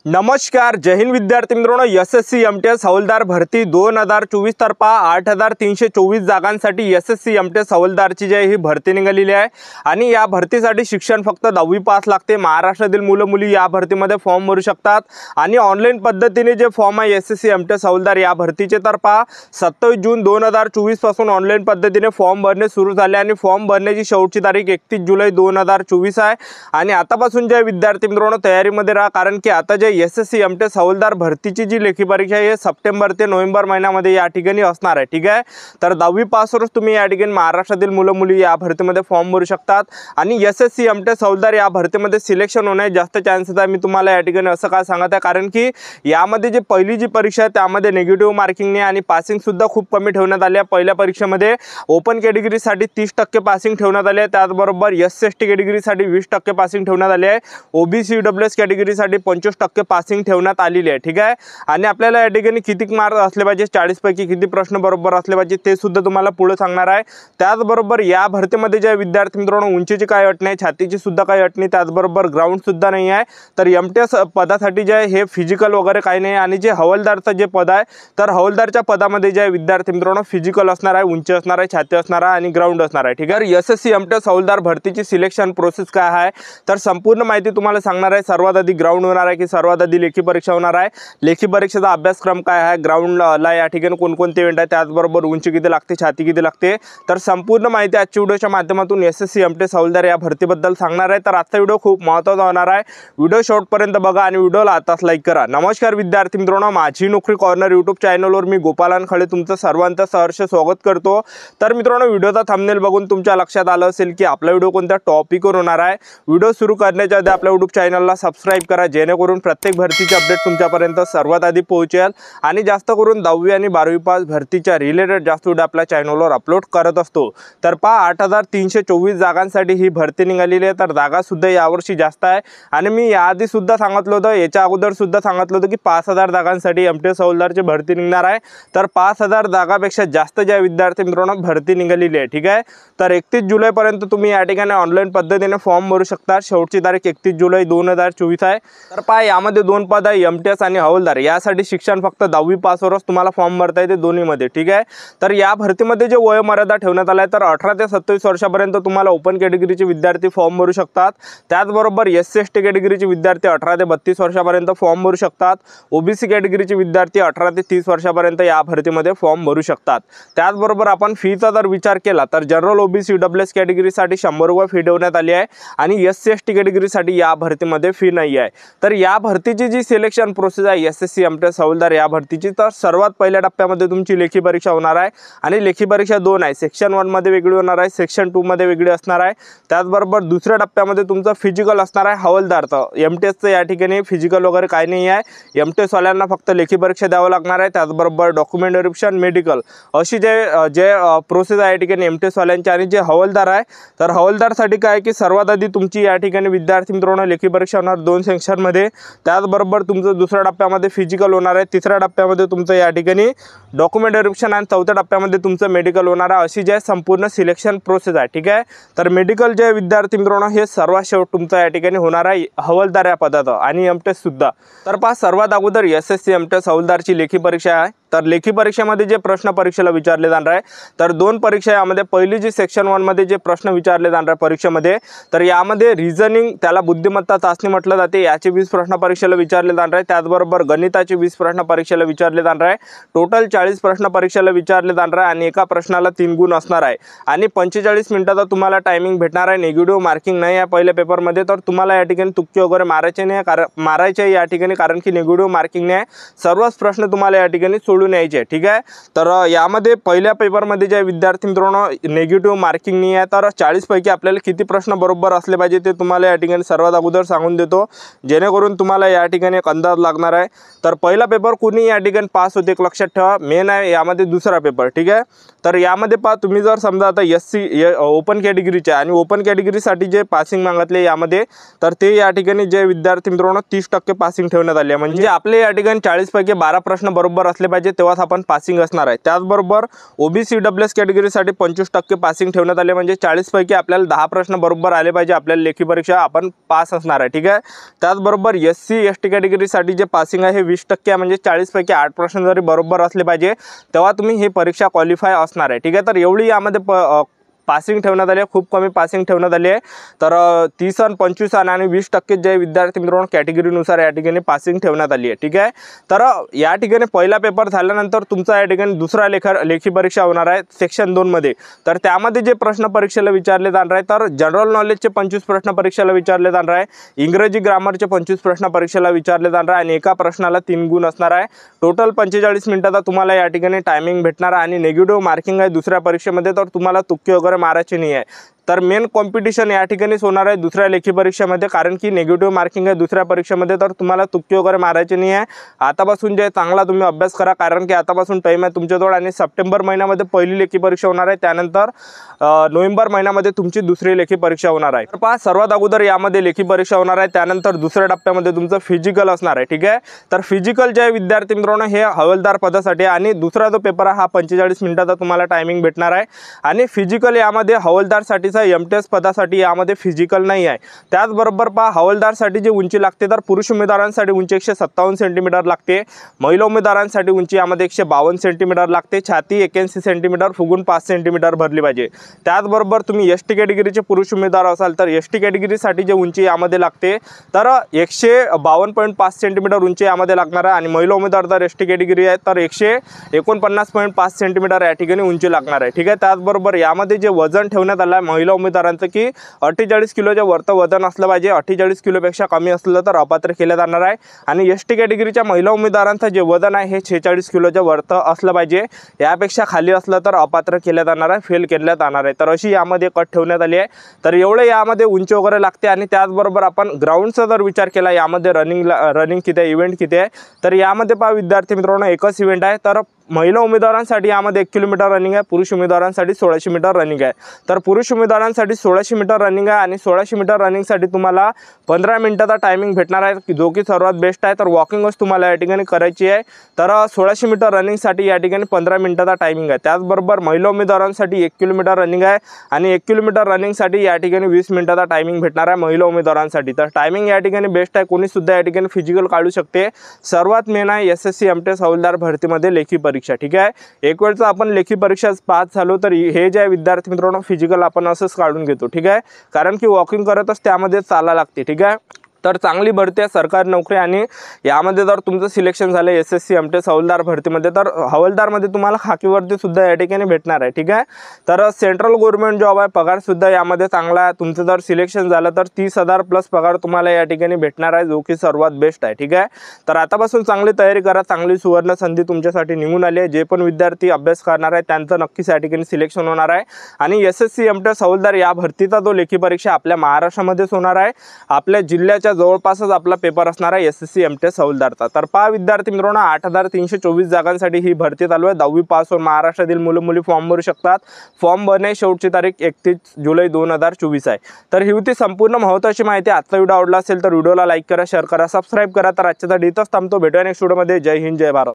नमस्कार, जय हिंद विद्यार्थी मित्रांनो। एसएससी एमटीएस हवालदार भरती 2024 तर्फा 8324 जागांसाठी एसएससी एमटीएस हवालदारची जी ही भरती निघालेली आहे आणि या भरतीसाठी शिक्षण फक्त 10वी पास लागते। महाराष्ट्रातील मुलं मुली या भरतीमध्ये फॉर्म भरू शकतात आणि ऑनलाईन पद्धतीने जे फॉर्म आहे एसएससी एमटीएस हवालदार या भरतीचे तर्फा 27 जून 2024 पासून ऑनलाईन पद्धतीने फॉर्म भरणे सुरू झाले आणि फॉर्म भरण्याची शेवटची तारीख 31 जुलै 2024 आहे। आणि आतापासून जे विद्यार्थी मित्रांनो तयारीमध्ये राहा, कारण की आता जे एसएससी एमटीएस हवालदार भरतीची जी लेखी परीक्षा आहे सप्टेंबर ते नोव्हेंबर महिन्यामध्ये या ठिकाणी असणार आहे। ठीक आहे, तर 10वी पासवरच तुम्ही या ठिकाणी महाराष्ट्रातील मुलं मुली या भरतीमध्ये फॉर्म भरू शकतात आणि एसएससी एमटीएस हवालदार या भरतीमध्ये सिलेक्शन होण्याचे जास्त चान्सेस आहे। मी तुम्हाला या ठिकाणी असं का सांगत आहे, कारण की यामध्ये जी पहिली जी परीक्षा आहे त्यामध्ये नेगेटिव्ह मार्किंगने आणि पासिंग सुद्धा खूप कमी ठेवण्यात आले आहे। पहिल्या परीक्षेमध्ये ओपन कॅटेगरीसाठी 30% पासिंग ठेवण्यात आले आहे, त्याचबरोबर एससी कॅटेगरीसाठी 20% पासिंग ठेवण्यात आले आहे, ओबीसी ईडब्ल्यूएस कॅटेगरीसाठी 25% पासिंग ठेवण्यात आलेली आहे। ठीक आहे, आणि आपल्याला या ठिकाणी किती मार्क असले पाहिजे, 40 पैकी किती प्रश्न बरोबर असले पाहिजे ते सुद्धा तुम्हाला पुढे सांगणार आहे। त्याचबरोबर या भरतीमध्ये जे विद्यार्थी मित्रांनो उंचीची काही अट नाही, छातीची सुद्धा काही अट नाही, त्याचबरोबर ग्राउंड सुद्धा नाही आहे। तर एमटीएस पदासाठी जे हे फिजिकल वगैरे काही नाही आणि जे हवालदारचं जे पद आहे तर हवालदारच्या पदामध्ये जे विद्यार्थी मित्रांनो फिजिकल असणार आहे, उंची असणार आहे, छाती असणार आहे आणि ग्राउंड असणार आहे। ठीक आहे, एसएससी एमटीएस हवालदार भरतीची सिलेक्शन प्रोसेस काय आहे तर संपूर्ण माहिती तुम्हाला सांगणार आहे। सर्वात आधी ग्राउंड होणार आहे की सर्वात आधी लेखी परीक्षा होणार आहे, लेखी परीक्षेचा अभ्यासक्रम काय आहे, ग्राउंडला या ठिकाणी कोणकोणते इव्हेंट आहे, त्याचबरोबर उंची किती लागते, छाती किती लागते, तर संपूर्ण माहिती आजच्या व्हिडिओच्या माध्यमातून एसएससी एमटीएस हवालदार या भरतीबद्दल सांगणार आहे। तर आजचा व्हिडिओ खूप महत्त्वाचा होणार आहे, व्हिडिओ शेवटपर्यंत बघा आणि व्हिडिओला आताच लाईक करा। नमस्कार विद्यार्थी मित्रांनो, माझी नोकरी कॉर्नर यूट्यूब चॅनलवर मी गोपालन खळे तुमचं सर्वांचं सहर्ष स्वागत करतो। तर मित्रांनो, व्हिडिओचा थंबनेल बघून तुमच्या लक्षात आलं असेल की आपला व्हिडिओ कोणत्या टॉपिकवर होणार आहे। व्हिडिओ सुरू करण्याच्या आधी आपल्या यूट्यूब चॅनलला सबस्क्राइब करा, जेणेकरून प्रत्येक भरतीची अपडेट तुमच्यापर्यंत सर्वात आधी पोहोचेल आणि जास्त करून 10वी आणि 12वी पास भरतीच्या रिलेटेड जास्त व्हिडिओ आपल्या चॅनलवर अपलोड करत असतो। तर 8324 जागांसाठी ही भरती निघालेली आहे, तर जागा सुद्धा यावर्षी जास्त आहे आणि मी याआधी सुद्धा सांगितलं होतं, याच्या अगोदर सुद्धा सांगितलं होतं की 5000 जागांसाठी एमटीएस हवालदारची भरती निघणार आहे। तर 5000 जागापेक्षा जास्त ज्या विद्यार्थी मित्रांनो भरती निघालेली आहे। ठीक आहे, तर 31 जुलैपर्यंत तुम्ही या ठिकाणी ऑनलाईन पद्धतीने फॉर्म भरू शकता। शेवटची तारीख 31 जुलै 2024 आहे। तर यामध्ये दोन पद आहे, एमटीएस आणि हवालदार। यासाठी शिक्षण फक्त 10वी पासवरच तुम्हाला फॉर्म भरता येते दोन्हीमध्ये। ठीक आहे, तर या भरतीमध्ये जे वयोमर्यादा ठेवण्यात आला आहे तर 18 ते 27 वर्षापर्यंत तुम्हाला ओपन कॅटेगरीचे विद्यार्थी फॉर्म भरू शकतात। त्याचबरोबर एससी एसटी कॅटेगरीचे विद्यार्थी 18 ते 32 वर्षापर्यंत फॉर्म भरू शकतात। ओबीसी कॅटेगरीचे विद्यार्थी 18 ते 30 वर्षापर्यंत या भरतीमध्ये फॉर्म भरू शकतात। त्याचबरोबर आपण फीचा जर विचार केला तर जनरल ओबीसी ईडब्ल्यूएस कॅटेगरीसाठी 100 रुपये फी ठेवण्यात आली आहे आणि एससी एसटी कॅटेगरीसाठी या भरतीमध्ये फी नाही आहे। तर या भरतीची जी सिलेक्शन प्रोसेस आहे एसएससी एमटीएस हवालदार या भरतीची, तर सर्वात पहिल्या टप्प्यामध्ये तुमची लेखी परीक्षा होणार आहे आणि लेखी परीक्षा 2 आहे, सेक्शन 1 मध्ये वेगळी होणार आहे, सेक्शन 2 मध्ये वेगळी असणार आहे। त्याचबरोबर दुसऱ्या टप्प्यामध्ये तुमचं फिजिकल असणार आहे हवालदारचं। एमटीएसचं या ठिकाणी फिजिकल वगैरे काही नाही आहे, एमटीएस वाल्यांना फक्त लेखी परीक्षा द्यावं लागणार आहे। त्याचबरोबर डॉक्युमेंट व्हेरिफिकेशन, मेडिकल अशी जे प्रोसेस आहे या ठिकाणी एमटीएस वाल्यांची। आणि जे हवालदार आहे तर हवालदारसाठी काय की सर्वात आधी तुमची या ठिकाणी विद्यार्थी मित्रांनो लेखी परीक्षा होणार 2 सेक्शनमध्ये, त्याचबरोबर तुमचं दुसऱ्या टप्प्यामध्ये फिजिकल होणार आहे, तिसऱ्या टप्प्यामध्ये तुमचं या ठिकाणी डॉक्युमेंट व्हेरिफिकेशन आणि चौथ्या टप्प्यामध्ये तुमचं मेडिकल होणार आहे। अशी जे संपूर्ण सिलेक्शन प्रोसेस आहे। ठीक आहे, तर मेडिकल जे विद्यार्थी मित्रांनो हे सर्वात शेवट तुमचं या ठिकाणी होणार आहे हवालदार या पदाचं आणि एमटीएस सुद्धा। तर सर्वात अगोदर एसएससी एमटीएस हवालदारची लेखी परीक्षा आहे। तर लेखी परीक्षेमध्ये जे प्रश्न परीक्षेला विचारले जाणार आहे तर 2 परीक्षा यामध्ये, पहिली जी सेक्शन 1 मध्ये जे प्रश्न विचारले जाणार आहे परीक्षेमध्ये तर यामध्ये रिझनिंग, त्याला बुद्धिमत्ता चाचणी म्हटलं जाते, याचे 20 प्रश्न परीक्षेला विचारले जाणार आहे। त्याचबरोबर गणिताचे 20 प्रश्न परीक्षेला विचारले जाणार आहे। टोटल 40 प्रश्न परीक्षेला विचारले जाणार आहे आणि एका प्रश्नाला 3 गुण असणार आहे आणि 45 मिनिटाचा तुम्हाला टायमिंग भेटणार आहे। निगेटिव्ह मार्किंग नाही आहे पहिल्या पेपरमध्ये, तर तुम्हाला या ठिकाणी तुक्के वगैरे मारायचे या ठिकाणी, कारण की निगेटिव्ह मार्किंग नाही आहे, सर्वच प्रश्न तुम्हाला या ठिकाणी सोडून यायचे। ठीक आहे, तर यामध्ये पहिल्या पेपरमध्ये जे विद्यार्थी मित्रांनो निगेटिव्ह मार्किंग नाही आहे, तर 40 पैकी आपल्याला किती प्रश्न बरोबर असले पाहिजे ते तुम्हाला या ठिकाणी सर्वात अगोदर सांगून देतो, जेणेकरून तुम्हाला या ठिकाणी एक अंदाज लागणार आहे। तर पहिला पेपर कुणी या ठिकाणी पास होते लक्षात ठेवा, मेन आहे यामध्ये दुसरा पेपर। ठीक आहे, तर यामध्ये तुम्ही जर समजा आता एससी ओपन कॅटेगरीचे आणि ओपन कॅटेगरीसाठी जे पासिंग मागितले यामध्ये, तर ते या ठिकाणी जे विद्यार्थी मित्रांनो 30% पासिंग ठेवण्यात आले, म्हणजे आपले या ठिकाणी 40 पैकी 12 प्रश्न बरोबर असले पाहिजे तेव्हाच आपण पासिंग असणार आहे। त्याचबरोबर ओबीसी डब्ल्यूएस कॅटेगरीसाठी 25% पासिंग ठेवण्यात आले, म्हणजे 40 पैकी आपल्याला 10 प्रश्न बरोबर आले पाहिजे, आपल्याला लेखी परीक्षा आपण पास असणार आहे। ठीक आहे। त्याचबरोबर एससी एसटी कॅटेगरीसाठी जे पासिंग आहे हे 20% आहे, म्हणजे 40 पैकी 8 प्रश्न जरी बरोबर असले पाहिजे तेव्हा तुम्ही ही परीक्षा क्वालिफाय असणार आहे। ठीक आहे। तर एवढी यामध्ये पासिंग ठेवण्यात आली आहे, खूप कमी पासिंग ठेवण्यात आली आहे। तर 30 आणि 25 आणि 20% जे विद्यार्थी मित्रांनो कॅटेगरीनुसार या ठिकाणी पासिंग ठेवण्यात आली आहे। ठीक आहे। तर या ठिकाणी पहिला पेपर झाल्यानंतर तुमचा या ठिकाणी दुसरा लेखी परीक्षा होणार आहे सेक्शन 2 मध्ये। तर त्यामध्ये जे प्रश्न परीक्षेला विचारले जाणार आहे, तर जनरल नॉलेजचे 25 प्रश्न परीक्षेला विचारले जाणार आहे, इंग्रजी ग्रामरचे 25 प्रश्न परीक्षेला विचारले जाणार आहे आणि एका प्रश्नाला 3 गुण असणार आहे। टोटल 45 मिनिटाचा तुम्हाला या ठिकाणी टायमिंग भेटणार आहे आणि नेगेटिव्ह मार्किंग आहे दुसऱ्या परीक्षेमध्ये, तर तुम्हाला तुक्के वगैरे मारायचे नाही आहे। तर मेन कॉम्पिटिशन या ठिकाणीच होणार आहे दुसऱ्या लेखी परीक्षेमध्ये, कारण की नेगेटिव्ह मार्किंग आहे दुसऱ्या परीक्षेमध्ये, तर तुम्हाला तुक्के वगैरे मारायचे नाही आहे। आतापासून जे चांगला तुम्ही अभ्यास करा, कारण की आतापासून टाइम आहे तुमच्याजवळ आणि सप्टेंबर महिन्यामध्ये पहिली लेखी परीक्षा होणार आहे, त्यानंतर नोव्हेंबर महिन्यामध्ये तुमची दुसरी लेखी परीक्षा होणार आहे। तर पहा, सर्वात अगोदर यामध्ये लेखी परीक्षा होणार आहे, त्यानंतर दुसऱ्या टप्प्यामध्ये तुमचं फिजिकल असणार आहे। ठीक आहे। तर फिजिकल जे विद्यार्थी मित्रांनो हे हवालदार पदासाठी आणि दुसरा जो पेपर आहे हा 45 मिनिटाचा तुम्हाला टायमिंग भेटणार आहे आणि फिजिकल यामध्ये हवालदारसाठी एमटीएस पदासाठी यामध्ये फिजिकल नाही आहे। त्याचबरोबर पहा, हवालदारसाठी जी उंची लागते तर पुरुष उमेदवारांसाठी उंची 157 सेंटीमीटर लागते, महिला उमेदवारांसाठी उंची यामध्ये 152 सेंटीमीटर लागते, छाती 81 सेंटीमीटर फुगून 5 सेंटीमीटर भरली पाहिजे। त्याचबरोबर तुम्ही एसटी कॅटेगरीचे पुरुष उमेदवार असाल तर एसटी कॅटेगरीसाठी जे उंची यामध्ये लागते तर 152.5 सेंटीमीटर उंची यामध्ये लागणार आहे आणि महिला उमेदवार जर एसटी कॅटेगरी आहे तर 149.5 सेंटीमीटर या ठिकाणी उंची लागणार आहे। ठीक आहे। त्याचबरोबर यामध्ये जे वजन ठेवण्यात आलं आहे महिला उमेदवारांचं की 48 किलोच्या वरचं वजन असलं पाहिजे, 48 किलोपेक्षा कमी असलं तर अपात्र केलं जाणार आहे आणि एसटी कॅटेगरीच्या महिला उमेदवारांचं जे वजन आहे हे 46 किलोच्या वरचं असलं पाहिजे, यापेक्षा खाली असलं तर अपात्र केलं जाणार आहे, फेल केलं जाणार आहे। तर अशी यामध्ये कट ठेवण्यात आली आहे। तर एवढे यामध्ये उंची वगैरे लागते आणि त्याचबरोबर आपण ग्राउंडचा जर विचार केला यामध्ये रनिंग किती आहे, इव्हेंट किती आहे, तर यामध्ये पहा विद्यार्थी मित्रांनो एकच इव्हेंट आहे। तर महिला उमेदवारांसाठी यामध्ये 1 किलोमीटर रनिंग आहे, पुरुष उमेदवारांसाठी 1600 मीटर रनिंग आहे। तर पुरुष उमेदवारांसाठी 1600 मीटर रनिंग आहे आणि 1600 मीटर रनिंगसाठी तुम्हाला 15 मिनिटाचा टायमिंग भेटणार आहे, जो की सर्वात बेस्ट आहे। तर वॉकिंगच तुम्हाला या ठिकाणी करायची आहे। तर 1600 मीटर रनिंगसाठी या ठिकाणी 15 मिनिटाचा टायमिंग आहे। त्याचबरोबर महिला उमेदवारांसाठी 1 किलोमीटर रनिंग आहे आणि 1 किलोमीटर रनिंगसाठी या ठिकाणी 20 मिनिटाचा टायमिंग भेटणार आहे महिला उमेदवारांसाठी। तर टायमिंग या ठिकाणी बेस्ट आहे, कोणी सुद्धा या ठिकाणी फिजिकल काढू शकते। सर्वात मेन आहे एसएससी एमटीएस हवालदार भरतीमध्ये लेखी परीक्षा। ठीक आहे। एक वेळचं आपण लेखी परीक्षा पास झालो तर हे जे विद्यार्थी मित्रांनो फिजिकल आपण असंच काढून घेतो। ठीक आहे। कारण की वॉकिंग करतच त्यामध्ये चालायला लागते। ठीक आहे। तर चांगली भरती आहे, सरकारी नोकरी आणि यामध्ये जर तुमचं सिलेक्शन झालं एसएससी एमटीएस हवालदार भरतीमध्ये तर हवालदारमध्ये तुम्हाला खाकीवरती सुद्धा या ठिकाणी भेटणार आहे। ठीक आहे। तर सेंट्रल गव्हर्नमेंट जॉब आहे, पगार सुद्धा यामध्ये चांगला आहे। तुमचं जर सिलेक्शन झालं तर 30,000 प्लस पगार तुम्हाला या ठिकाणी भेटणार आहे, जो की सर्वात बेस्ट आहे। ठीक आहे। तर आतापासून चांगली तयारी करा, चांगली सुवर्ण संधी तुमच्यासाठी निघून आली आहे। जे पण विद्यार्थी अभ्यास करणार आहे त्यांचं नक्कीच या ठिकाणी सिलेक्शन होणार आहे आणि एसएससी एमटीएस हवालदार या भरतीचा जो लेखी परीक्षा आपल्या महाराष्ट्रामध्येच होणार आहे, आपल्या जिल्ह्याच्या जवळपासच आपला पेपर असणार आहे एसएससी एमटीएस हवालदारचा। तर पहा विद्यार्थी मित्रांनो 8324 जागांसाठी ही भरती चालू आहे। 10वी पास होऊन महाराष्ट्रातील मुलं-मुली फॉर्म भरू शकतात। फॉर्म भरण्याची शेवटची तारीख 31 जुलै 2024 आहे। तर ही होती संपूर्ण महत्त्वाची माहिती। आजचा व्हिडिओ आवडला असेल तर व्हिडिओला लाईक करा, शेअर करा, सबस्क्राईब करा। तर आजच्यासाठी इथंच थांबतो, भेटूया नेक्स्ट व्हिडिओमध्ये। जय हिंद, जय भारत।